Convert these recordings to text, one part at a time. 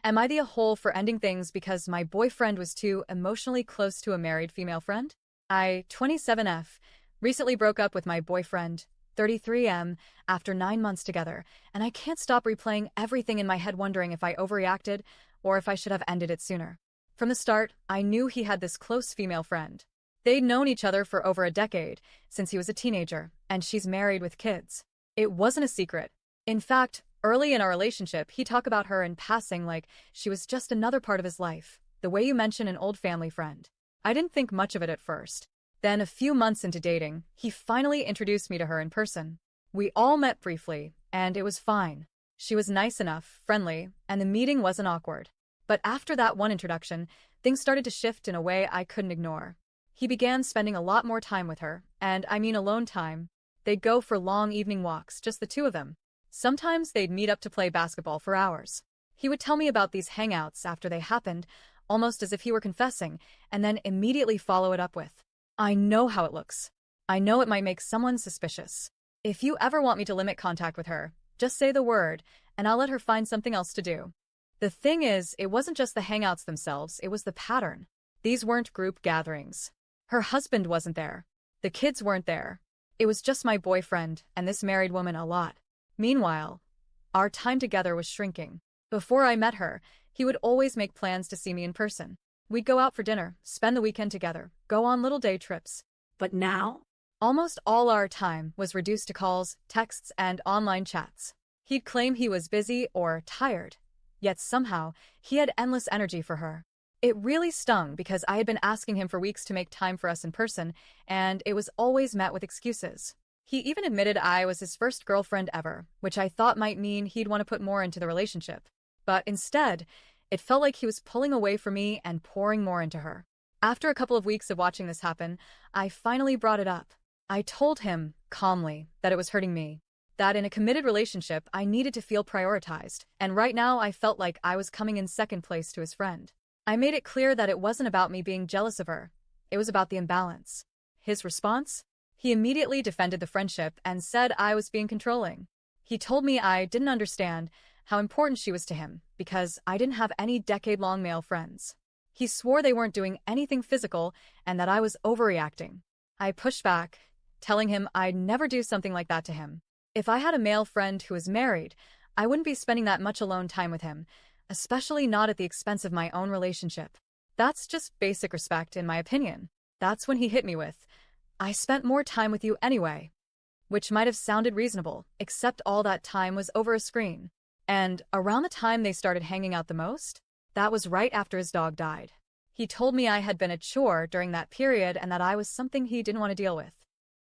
Am I the a-hole for ending things because my boyfriend was too emotionally close to a married female friend? I, 27F, recently broke up with my boyfriend, 33M, after 9 months together, and I can't stop replaying everything in my head wondering if I overreacted or if I should have ended it sooner. From the start, I knew he had this close female friend. They'd known each other for over a decade, since he was a teenager, and she's married with kids. It wasn't a secret. In fact, early in our relationship, he talked about her in passing like she was just another part of his life, the way you mention an old family friend. I didn't think much of it at first. Then, a few months into dating, he finally introduced me to her in person. We all met briefly, and it was fine. She was nice enough, friendly, and the meeting wasn't awkward. But after that one introduction, things started to shift in a way I couldn't ignore. He began spending a lot more time with her, and I mean alone time. They'd go for long evening walks, just the two of them. Sometimes they'd meet up to play basketball for hours. He would tell me about these hangouts after they happened, almost as if he were confessing, and then immediately follow it up with, "I know how it looks. I know it might make someone suspicious. If you ever want me to limit contact with her, just say the word, and I'll let her find something else to do." The thing is, it wasn't just the hangouts themselves, it was the pattern. These weren't group gatherings. Her husband wasn't there. The kids weren't there. It was just my boyfriend and this married woman a lot. Meanwhile, our time together was shrinking. Before I met her, he would always make plans to see me in person. We'd go out for dinner, spend the weekend together, go on little day trips. But now, almost all our time was reduced to calls, texts, and online chats. He'd claim he was busy or tired, yet somehow he had endless energy for her. It really stung because I had been asking him for weeks to make time for us in person, and it was always met with excuses. He even admitted I was his first girlfriend ever, which I thought might mean he'd want to put more into the relationship. But instead, it felt like he was pulling away from me and pouring more into her. After a couple of weeks of watching this happen, I finally brought it up. I told him, calmly, that it was hurting me. That in a committed relationship, I needed to feel prioritized, and right now I felt like I was coming in second place to his friend. I made it clear that it wasn't about me being jealous of her. It was about the imbalance. His response? He immediately defended the friendship and said I was being controlling. He told me I didn't understand how important she was to him because I didn't have any decade-long male friends. He swore they weren't doing anything physical and that I was overreacting. I pushed back, telling him I'd never do something like that to him. If I had a male friend who was married, I wouldn't be spending that much alone time with him, especially not at the expense of my own relationship. That's just basic respect, in my opinion. That's when he hit me with, "I spent more time with you anyway." Which might have sounded reasonable, except all that time was over a screen. And around the time they started hanging out the most, that was right after his dog died. He told me I had been a chore during that period and that I was something he didn't want to deal with.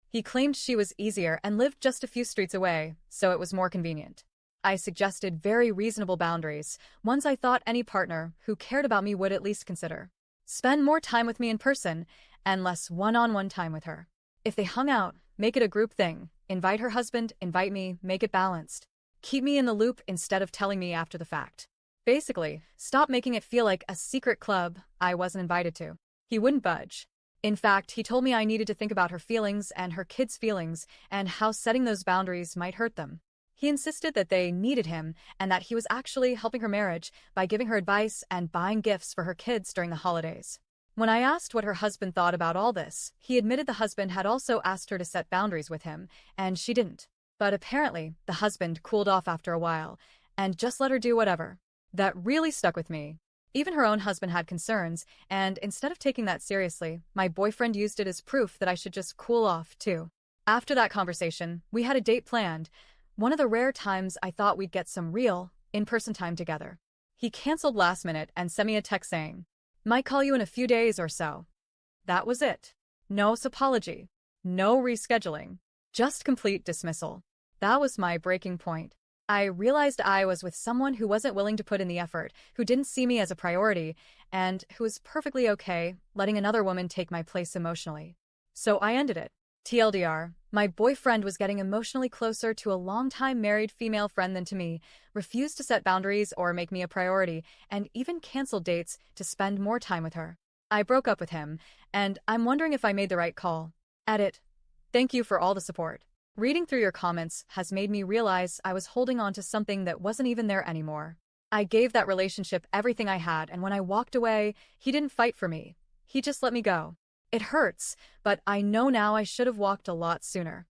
He claimed she was easier and lived just a few streets away, so it was more convenient. I suggested very reasonable boundaries, ones I thought any partner who cared about me would at least consider. Spend more time with me in person, and less one-on-one time with her. If they hung out, make it a group thing. Invite her husband, invite me, make it balanced. Keep me in the loop instead of telling me after the fact. Basically, stop making it feel like a secret club I wasn't invited to. He wouldn't budge. In fact, he told me I needed to think about her feelings and her kids' feelings and how setting those boundaries might hurt them. He insisted that they needed him and that he was actually helping her marriage by giving her advice and buying gifts for her kids during the holidays. When I asked what her husband thought about all this, he admitted the husband had also asked her to set boundaries with him, and she didn't. But apparently, the husband cooled off after a while and just let her do whatever. That really stuck with me. Even her own husband had concerns, and instead of taking that seriously, my boyfriend used it as proof that I should just cool off, too. After that conversation, we had a date planned, one of the rare times I thought we'd get some real, in-person time together. He canceled last minute and sent me a text saying, "Might call you in a few days or so." That was it. No apology. No rescheduling. Just complete dismissal. That was my breaking point. I realized I was with someone who wasn't willing to put in the effort, who didn't see me as a priority, and who was perfectly okay letting another woman take my place emotionally. So I ended it. TLDR, my boyfriend was getting emotionally closer to a longtime married female friend than to me, refused to set boundaries or make me a priority, and even canceled dates to spend more time with her. I broke up with him, and I'm wondering if I made the right call. Edit. Thank you for all the support. Reading through your comments has made me realize I was holding on to something that wasn't even there anymore. I gave that relationship everything I had, and when I walked away, he didn't fight for me. He just let me go. It hurts, but I know now I should have walked a lot sooner.